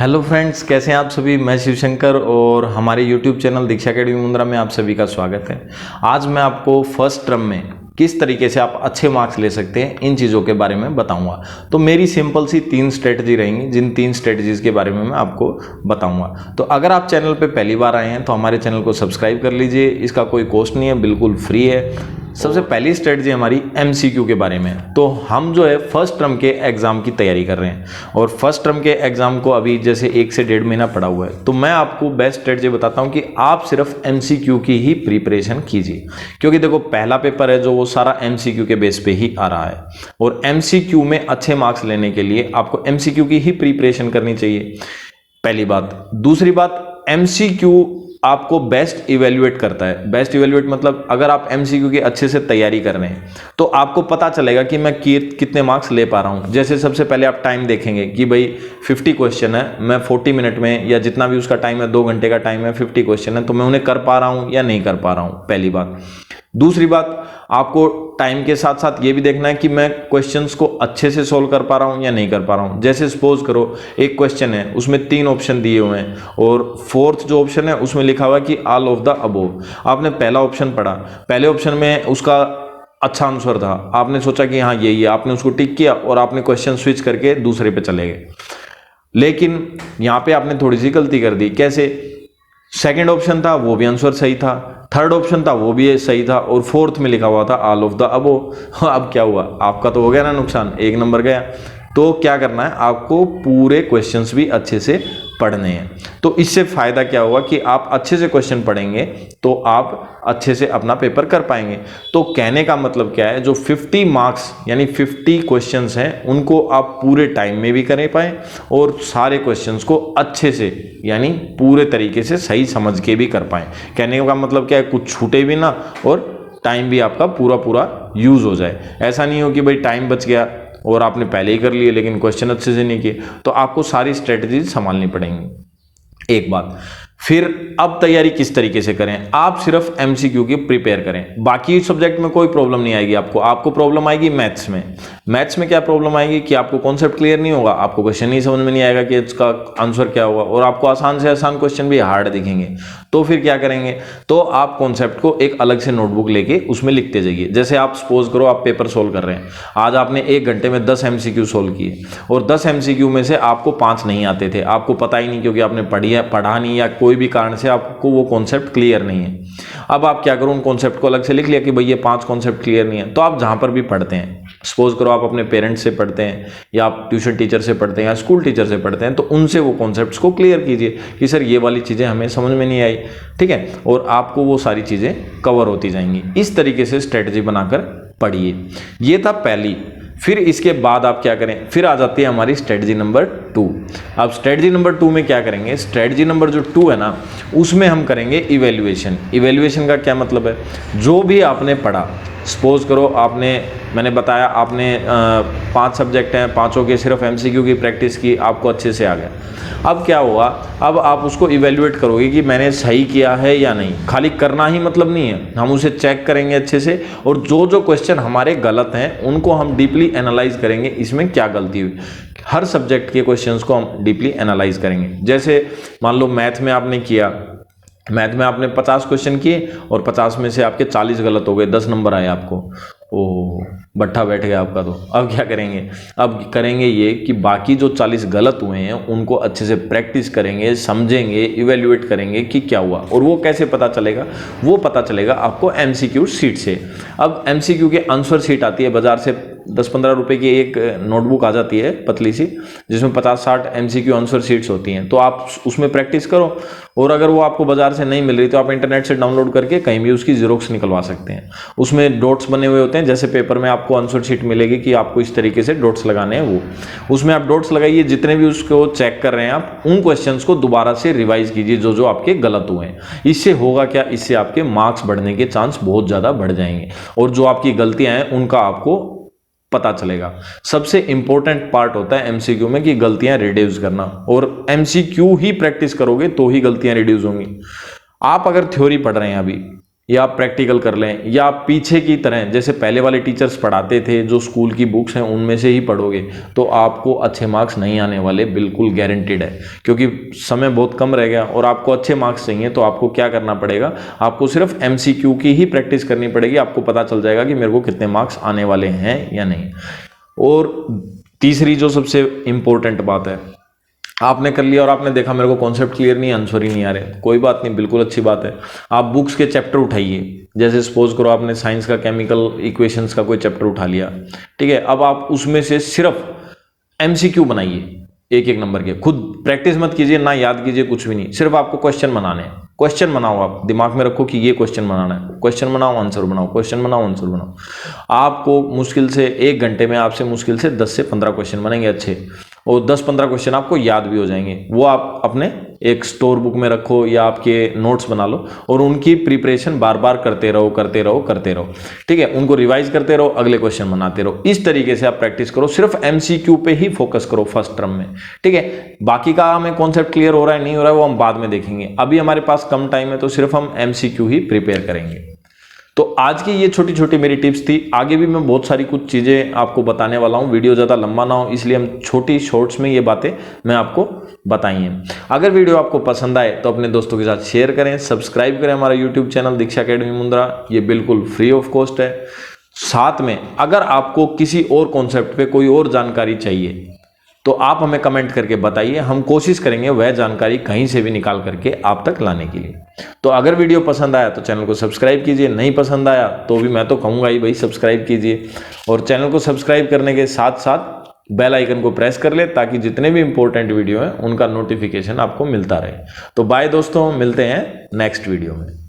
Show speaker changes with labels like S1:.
S1: Hello friends, कैसे हैं आप सभी। मैं शिवशंकर और हमारे यूट्यूब चैनल दीक्षा अकेडमी मुंद्रा में आप सभी का स्वागत है। आज मैं आपको फर्स्ट टर्म में किस तरीके से आप अच्छे मार्क्स ले सकते हैं इन चीज़ों के बारे में बताऊंगा। तो मेरी सिंपल सी 3 स्ट्रेटजी रहेंगी, जिन 3 स्ट्रेटजीज के बारे में मैं आपको बताऊंगा। तो अगर आप चैनल पे पहली बार आए हैं तो हमारे चैनल को सब्सक्राइब कर लीजिए। इसका कोई कॉस्ट नहीं है, बिल्कुल फ्री है। सबसे पहली स्ट्रेटजी हमारी एमसीक्यू के बारे में। तो हम जो है फर्स्ट टर्म के एग्ज़ाम की तैयारी कर रहे हैं और फर्स्ट टर्म के एग्ज़ाम को अभी जैसे 1 से 1.5 महीना पड़ा हुआ है। तो मैं आपको बेस्ट स्ट्रेटजी बताता हूं कि आप सिर्फ एमसीक्यू की ही प्रिपरेशन कीजिए, क्योंकि देखो पहला पेपर है जो वो सारा एमसीक्यू के बेस पे ही आ रहा है और एमसीक्यू में अच्छे मार्क्स लेने के लिए आपको एमसीक्यू की ही प्रिपरेशन करनी चाहिए, पहली बात। दूसरी बात, एमसीक्यू आपको बेस्ट इवेल्युएट करता है। बेस्ट इवेल्युएट मतलब अगर आप एमसीक्यू की अच्छे से तैयारी कर रहे हैं तो आपको पता चलेगा कि मैं कितने मार्क्स ले पा रहा हूं। जैसे सबसे पहले आप टाइम देखेंगे कि भाई 50 क्वेश्चन है, मैं 40 मिनट में या जितना भी उसका टाइम है, 2 घंटे का टाइम है, 50 क्वेश्चन है, तो मैं उन्हें कर पा रहा हूं या नहीं कर पा रहा हूं, पहली बात। दूसरी बात, आपको टाइम के साथ साथ ये भी देखना है कि मैं क्वेश्चंस को अच्छे से सोल्व कर पा रहा हूं या नहीं कर पा रहा हूं। जैसे सपोज करो एक क्वेश्चन है, उसमें 3 ऑप्शन दिए हुए हैं और 4th जो ऑप्शन है उसमें लिखा हुआ है कि ऑल ऑफ द अबोव। आपने पहला ऑप्शन पढ़ा, पहले ऑप्शन में उसका अच्छा आंसर था, आपने सोचा कि हाँ यही है, आपने उसको टिक किया और आपने क्वेश्चन स्विच करके दूसरे पे चले गए। लेकिन यहां पे आपने थोड़ी सी गलती कर दी। कैसे? सेकंड ऑप्शन था वो भी आंसर सही था, थर्ड ऑप्शन था वो भी सही था और 4th में लिखा हुआ था ऑल ऑफ द अबोव। अब क्या हुआ? आपका तो हो गया ना नुकसान, 1 नंबर गया। तो क्या करना है, आपको पूरे क्वेश्चंस भी अच्छे से पढ़ने हैं। तो इससे फायदा क्या होगा कि आप अच्छे से क्वेश्चन पढ़ेंगे तो आप अच्छे से अपना पेपर कर पाएंगे। तो कहने का मतलब क्या है, जो 50 मार्क्स यानी 50 क्वेश्चंस हैं उनको आप पूरे टाइम में भी कर पाएं और सारे क्वेश्चंस को अच्छे से यानी पूरे तरीके से सही समझ के भी कर पाएं। कहने का मतलब क्या है, कुछ छूटे भी ना और टाइम भी आपका पूरा यूज हो जाए। ऐसा नहीं हो कि भाई टाइम बच गया और आपने पहले ही कर लिए लेकिन क्वेश्चन अच्छे से नहीं किए। तो आपको सारी स्ट्रेटजीज संभालनी पड़ेंगी। एक बात, फिर अब तैयारी किस तरीके से करें? आप सिर्फ एमसीक्यू की प्रिपेयर करें, बाकी सब्जेक्ट में कोई प्रॉब्लम नहीं आएगी आपको प्रॉब्लम आएगी मैथ्स में। मैथ्स में क्या प्रॉब्लम आएगी कि आपको कॉन्सेप्ट क्लियर नहीं होगा, आपको क्वेश्चन नहीं समझ में नहीं आएगा कि इसका आंसर क्या होगा और आपको आसान से आसान क्वेश्चन भी हार्ड दिखेंगे। तो फिर क्या करेंगे, तो आप कॉन्सेप्ट को एक अलग से नोटबुक लेके उसमें लिखते जाइए। जैसे आप सपोज करो आप पेपर सोल्व कर रहे हैं, आज आपने 1 घंटे में 10 एमसीक्यू सोल्व किए और 10 एमसीक्यू में से आपको 5 नहीं आते थे, आपको पता ही नहीं क्योंकि आपने पढ़ा नहीं या कोई भी कारण से आपको वो कॉन्सेप्ट क्लियर नहीं है। अब आप क्या करो, उन कॉन्सेप्ट को अलग से लिख लिया कि भाई ये 5 कॉन्सेप्ट क्लियर नहीं है। तो आप जहां पर भी पढ़ते हैं, सपोज करो आप अपने पेरेंट्स से पढ़ते हैं या आप ट्यूशन टीचर से पढ़ते हैं या स्कूल टीचर से पढ़ते हैं, तो उनसे वो कॉन्सेप्ट्स को क्लियर कीजिए कि सर ये वाली चीजें हमें समझ में नहीं आई, ठीक है, और आपको वो सारी चीजें कवर होती जाएंगी। इस तरीके से स्ट्रेटजी बनाकर पढ़िए। ये था पहली। फिर इसके बाद आप क्या करें, फिर आ जाती है हमारी स्ट्रेटजी नंबर 2। अब स्ट्रेटजी नंबर 2 में क्या करेंगे, स्ट्रेटजी नंबर जो 2 है ना, उसमें हम करेंगे इवेल्युएशन। इवेल्युएशन का क्या मतलब है, जो भी आपने पढ़ा, सपोज करो मैंने बताया आपने 5 सब्जेक्ट हैं, 5 के सिर्फ एमसीक्यू की प्रैक्टिस की, आपको अच्छे से आ गया। अब क्या हुआ, अब आप उसको इवेल्युएट करोगे कि मैंने सही किया है या नहीं। खाली करना ही मतलब नहीं है, हम उसे चेक करेंगे अच्छे से और जो जो क्वेश्चन हमारे गलत हैं उनको हम डीपली एनालाइज करेंगे, इसमें क्या गलती हुई। हर सब्जेक्ट के क्वेश्चंस को हम डीपली एनालाइज करेंगे। जैसे मान लो मैथ में आपने किया, मैथ में आपने 50 क्वेश्चन किए और 50 में से आपके 40 गलत हो गए, 10 नंबर आए आपको। ओह, बट्ठा बैठ गया आपका। तो अब क्या करेंगे, अब करेंगे ये कि बाकी जो 40 गलत हुए हैं उनको अच्छे से प्रैक्टिस करेंगे, समझेंगे, इवेल्युएट करेंगे कि क्या हुआ। और वो कैसे पता चलेगा, वो पता चलेगा आपको एमसीक्यू शीट से। अब एमसीक्यू के आंसर शीट आती है बाजार से, 10-15 रुपए की एक नोटबुक आ जाती है पतली सी, जिसमें 50-60 एमसीक्यू आंसर शीट्स होती हैं। तो आप उसमें प्रैक्टिस करो और अगर वो आपको बाजार से नहीं मिल रही तो आप इंटरनेट से डाउनलोड करके कहीं भी उसकी जीरोक्स निकलवा सकते हैं। उसमें डॉट्स बने हुए होते हैं, जैसे पेपर में आपको आंसर शीट मिलेगी कि आपको इस तरीके से डॉट्स लगाने हैं, वो उसमें आप डॉट्स लगाइए। जितने भी उसको चेक कर रहे हैं आप, उन क्वेश्चंस को दोबारा से रिवाइज कीजिए जो जो आपके गलत हुए हैं। इससे होगा क्या, इससे आपके मार्क्स बढ़ने के चांस बहुत ज़्यादा बढ़ जाएंगे और जो आपकी गलतियां हैं उनका आपको पता चलेगा। सबसे इंपॉर्टेंट पार्ट होता है एमसीक्यू में कि गलतियां रिड्यूस करना, और एमसीक्यू ही प्रैक्टिस करोगे तो ही गलतियां रिड्यूस होंगी। आप अगर थ्योरी पढ़ रहे हैं अभी या आप प्रैक्टिकल कर लें, या आप पीछे की तरह जैसे पहले वाले टीचर्स पढ़ाते थे जो स्कूल की बुक्स हैं उनमें से ही पढ़ोगे तो आपको अच्छे मार्क्स नहीं आने वाले, बिल्कुल गारंटीड है। क्योंकि समय बहुत कम रह गया और आपको अच्छे मार्क्स चाहिए तो आपको क्या करना पड़ेगा, आपको सिर्फ MCQ की ही प्रैक्टिस करनी पड़ेगी। आपको पता चल जाएगा कि मेरे को कितने मार्क्स आने वाले हैं या नहीं। और तीसरी जो सबसे इंपॉर्टेंट बात है, आपने कर लिया और आपने देखा मेरे को कॉन्सेप्ट क्लियर नहीं, आंसर ही नहीं आ रहे, कोई बात नहीं, बिल्कुल अच्छी बात है। आप बुक्स के चैप्टर उठाइए, जैसे सपोज करो आपने साइंस का केमिकल इक्वेशंस का कोई चैप्टर उठा लिया, ठीक है। अब आप उसमें से सिर्फ MCQ बनाइए, एक एक नंबर के। खुद प्रैक्टिस मत कीजिए, ना याद कीजिए, कुछ भी नहीं, सिर्फ आपको क्वेश्चन बनाने हैं। क्वेश्चन बनाओ, आप दिमाग में रखो कि ये क्वेश्चन बनाना है, क्वेश्चन बनाओ आंसर बनाओ, क्वेश्चन बनाओ आंसर बनाओ। आपको मुश्किल से 1 घंटे में आपसे मुश्किल से 10 से 15 क्वेश्चन बनेंगे अच्छे, और 10-15 क्वेश्चन आपको याद भी हो जाएंगे। वो आप अपने एक स्टोर बुक में रखो या आपके नोट्स बना लो और उनकी प्रिपरेशन बार बार करते रहो करते रहो करते रहो, ठीक है। उनको रिवाइज करते रहो, अगले क्वेश्चन बनाते रहो। इस तरीके से आप प्रैक्टिस करो, सिर्फ MCQ पे ही फोकस करो फर्स्ट टर्म में, ठीक है। बाकी का हमें कॉन्सेप्ट क्लियर हो रहा है नहीं हो रहा है वो हम बाद में देखेंगे। अभी हमारे पास कम टाइम है तो सिर्फ हम MCQ ही प्रिपेयर करेंगे। तो आज की ये छोटी छोटी मेरी टिप्स थी। आगे भी मैं बहुत सारी कुछ चीज़ें आपको बताने वाला हूँ, वीडियो ज़्यादा लंबा ना हो इसलिए हम छोटी शॉर्ट्स में ये बातें मैं आपको बताई हैं। अगर वीडियो आपको पसंद आए तो अपने दोस्तों के साथ शेयर करें, सब्सक्राइब करें हमारा यूट्यूब चैनल दीक्षा अकेडमी मुंद्रा, ये बिल्कुल फ्री ऑफ कॉस्ट है। साथ में अगर आपको किसी और कॉन्सेप्ट पे कोई और जानकारी चाहिए तो आप हमें कमेंट करके बताइए, हम कोशिश करेंगे वह जानकारी कहीं से भी निकाल करके आप तक लाने के लिए। तो अगर वीडियो पसंद आया तो चैनल को सब्सक्राइब कीजिए, नहीं पसंद आया तो भी मैं तो कहूँगा ही भाई सब्सक्राइब कीजिए, और चैनल को सब्सक्राइब करने के साथ साथ बेल आइकन को प्रेस कर ले ताकि जितने भी इंपॉर्टेंट वीडियो हैं उनका नोटिफिकेशन आपको मिलता रहे। तो बाय दोस्तों, मिलते हैं नेक्स्ट वीडियो में।